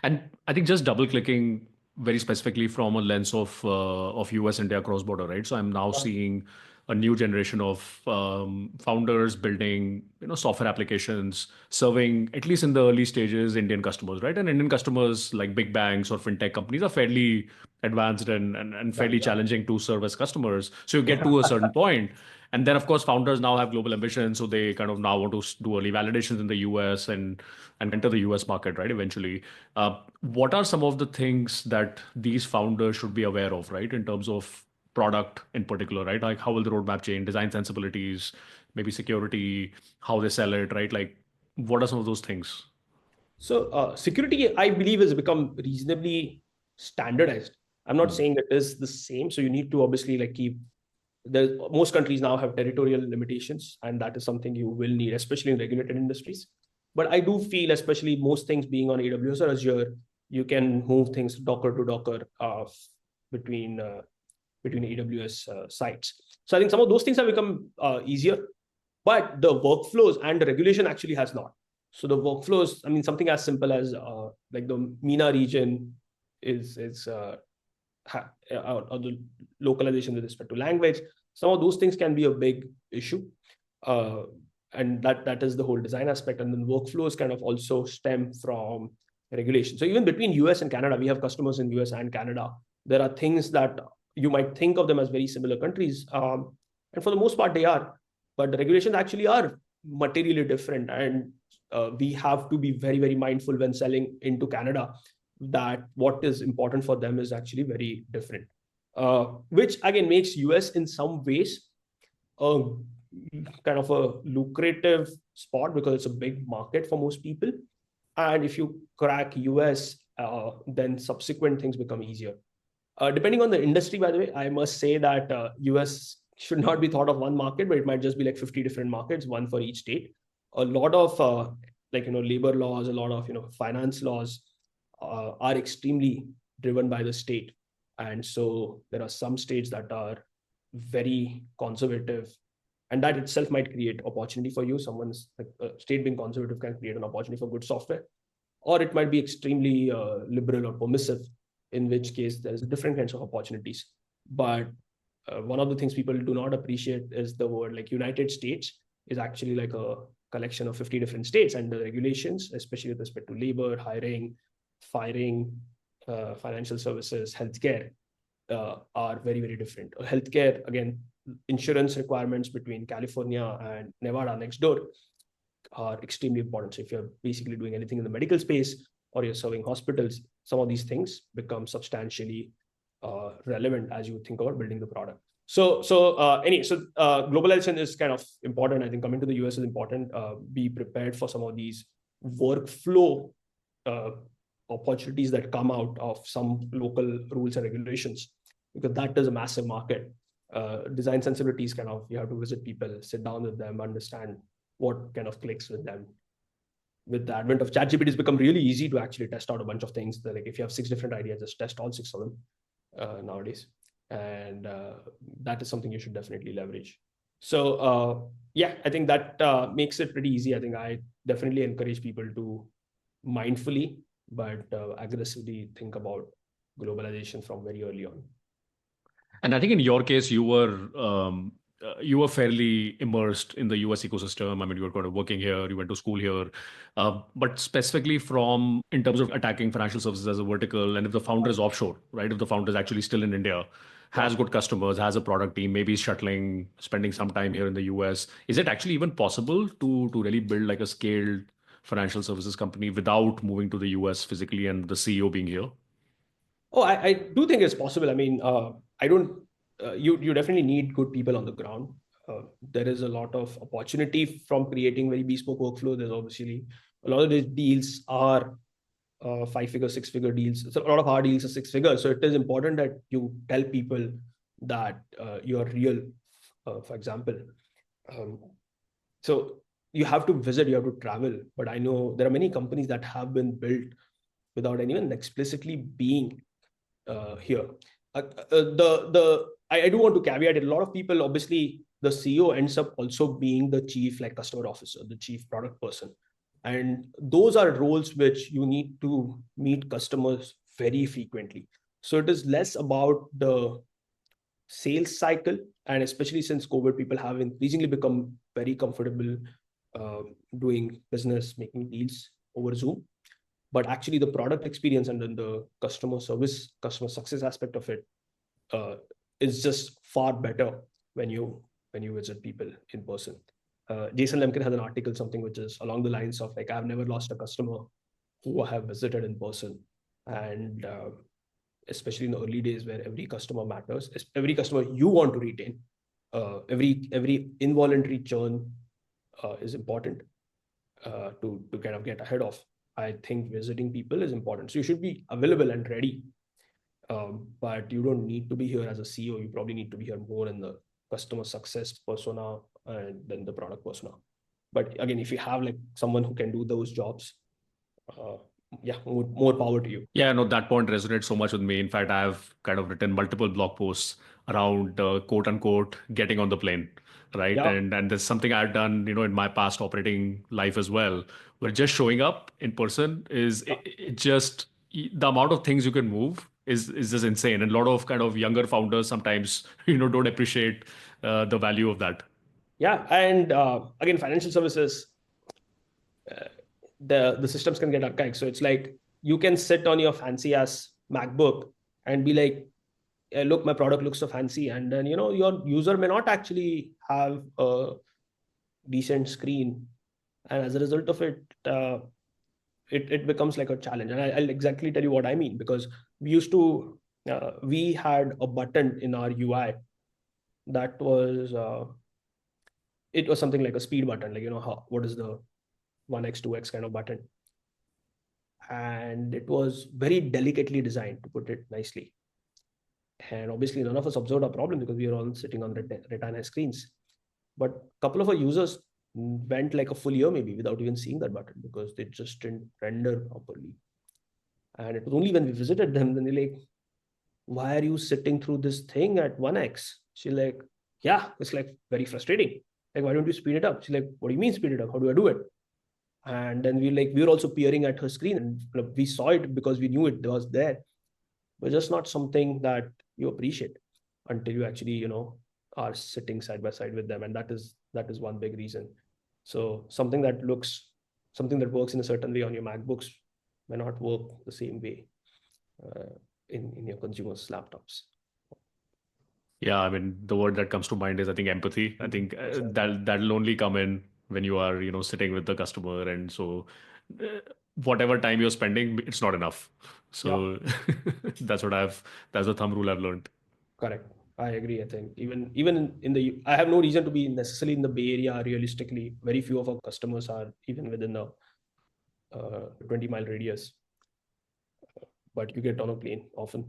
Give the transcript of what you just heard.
And I think just double clicking very specifically from a lens of US India cross border, right? So I'm now seeing a new generation of founders building software applications, serving at least in the early stages Indian customers, right? And Indian customers like big banks or fintech companies are fairly advanced and Yeah. fairly challenging to serve as customers. So you get Yeah. to a certain point, and then of course founders now have global ambitions, so they kind of now want to do early validations in the US and enter the US market, right? Eventually, what are some of the things that these founders should be aware of, right? In terms of product in particular, right? Like how will the roadmap change, design sensibilities, maybe security, how they sell it, right? Like what are some of those things? So security, I believe, has become reasonably standardized. I'm not Hmm. saying it is the same. So you need to obviously like keep most countries now have territorial limitations, and that is something you will need, especially in regulated industries. But I do feel, especially most things being on AWS or Azure, you can move things Docker to Docker between between AWS sites. So I think some of those things have become easier, but the workflows and the regulation actually has not. So the workflows, I mean, something as simple as like the MENA region is or the localization with respect to language. Some of those things can be a big issue, uh, and that is the whole design aspect. And then workflows kind of also stem from regulation. So even between US and Canada, we have customers in US and Canada. There are things that you might think of them as very similar countries, and for the most part they are, but the regulations actually are materially different, and we have to be very very mindful when selling into Canada that what is important for them is actually very different, which again makes US in some ways a kind of a lucrative spot because it's a big market for most people. And if you crack US, then subsequent things become easier. Depending on the industry, by the way, I must say that US should not be thought of one market, but it might just be like 50 different markets, one for each state. A lot of labor laws, a lot of finance laws are extremely driven by the state, and so there are some states that are very conservative, and that itself might create opportunity for you. Someone's like state being conservative can create an opportunity for good software, or it might be extremely liberal or permissive, in which case there's different kinds of opportunities. But one of the things people do not appreciate is the word like United States is actually like a collection of 50 different states, and the regulations, especially with respect to labor, hiring, firing, financial services, healthcare, are very, very different. Healthcare, again, insurance requirements between California and Nevada next door are extremely important. So if you're basically doing anything in the medical space or you're serving hospitals, some of these things become substantially relevant as you think about building the product. So globalization is kind of important. I think coming to the US is important. Be prepared for some of these workflow uh, opportunities that come out of some local rules and regulations, because that is a massive market. Design sensibilities, kind of, you have to visit people, sit down with them, understand what kind of clicks with them. With the advent of ChatGPT, it's become really easy to actually test out a bunch of things. Like if you have 6 different ideas, just test all 6 of them nowadays, and that is something you should definitely leverage. So yeah, I think that makes it pretty easy. I think I definitely encourage people to mindfully but aggressively think about globalization from very early on. And I think in your case, you were fairly immersed in the US ecosystem. I mean, you were kind of working here, you went to school here, but specifically from in terms of attacking financial services as a vertical, and if the founder is offshore, right? If the founder is actually still in India, Yeah. has good customers, has a product team, maybe is shuttling, spending some time here in the US, is it actually even possible to really build like a scaled financial services company without moving to the US physically and the CEO being here? Oh, I do think it's possible. I mean, I don't. You definitely need good people on the ground. There is a lot of opportunity from creating very bespoke workflow. There's obviously a lot of these deals are 5-figure, 6-figure deals. So a lot of our deals are 6 figures. So it is important that you tell people that you're real. For example, um, so you have to visit, you have to travel. But I know there are many companies that have been built without anyone explicitly being here. I do want to caveat it. A lot of people, obviously, the CEO ends up also being the chief like customer officer, the chief product person. And those are roles which you need to meet customers very frequently. So it is less about the sales cycle, and especially since COVID, people have increasingly become very comfortable uh, doing business, making deals over Zoom. But actually, the product experience and then the customer service, customer success aspect of it uh, is just far better when you visit people in person. Jason Lemkin has an article, something which is along the lines of like, I've never lost a customer who I have visited in person. And especially in the early days where every customer matters, every customer you want to retain, every involuntary churn is important to kind of get ahead of. I think visiting people is important. So you should be available and ready, but you don't need to be here as a CEO. You probably need to be here more in the customer success persona and then the product persona. But again, if you have like someone who can do those jobs, uh, yeah, more power to you. Yeah, no, that point resonates so much with me. In fact, I've kind of written multiple blog posts around quote unquote getting on the plane, right? Yeah, And there's something I've done, in my past operating life as well, where just showing up in person is yeah, it just the amount of things you can move is just insane. And a lot of kind of younger founders sometimes don't appreciate the value of that. yeah. And again, financial services, the systems can get archaic. So it's like you can sit on your fancy ass MacBook and be like, look, my product looks so fancy, and then your user may not actually have a decent screen, and as a result of it, it becomes like a challenge. And I'll exactly tell you what I mean, because we had a button in our UI that was it was something like a speed button, like what is the 1x 2x kind of button, and it was very delicately designed, to put it nicely. And obviously none of us observed a problem because we were all sitting on retina screens. But a couple of our users went like a full year maybe without even seeing that button because they just didn't render properly. And it was only when we visited them, then they're like, why are you sitting through this thing at 1x? She's like, yeah, it's like very frustrating. Like, why don't you speed it up? She's like, what do you mean speed it up? How do I do it? And then we were also peering at her screen, and we saw it because we knew it was there, but just not something that you appreciate until you actually are sitting side by side with them. And that is one big reason. So something that works in a certain way on your MacBooks may not work the same way uh, in your consumers laptops. Yeah, I mean, the word that comes to mind is, I think, empathy. I think Exactly. that'll only come in when you are, sitting with the customer, and so uh, whatever time you're spending, it's not enough. Yeah, So that's what that's the thumb rule I've learned. correct. I agree. I think even in the I have no reason to be necessarily in the Bay Area. Realistically, very few of our customers are even within the 20-mile radius, but you get on a plane often.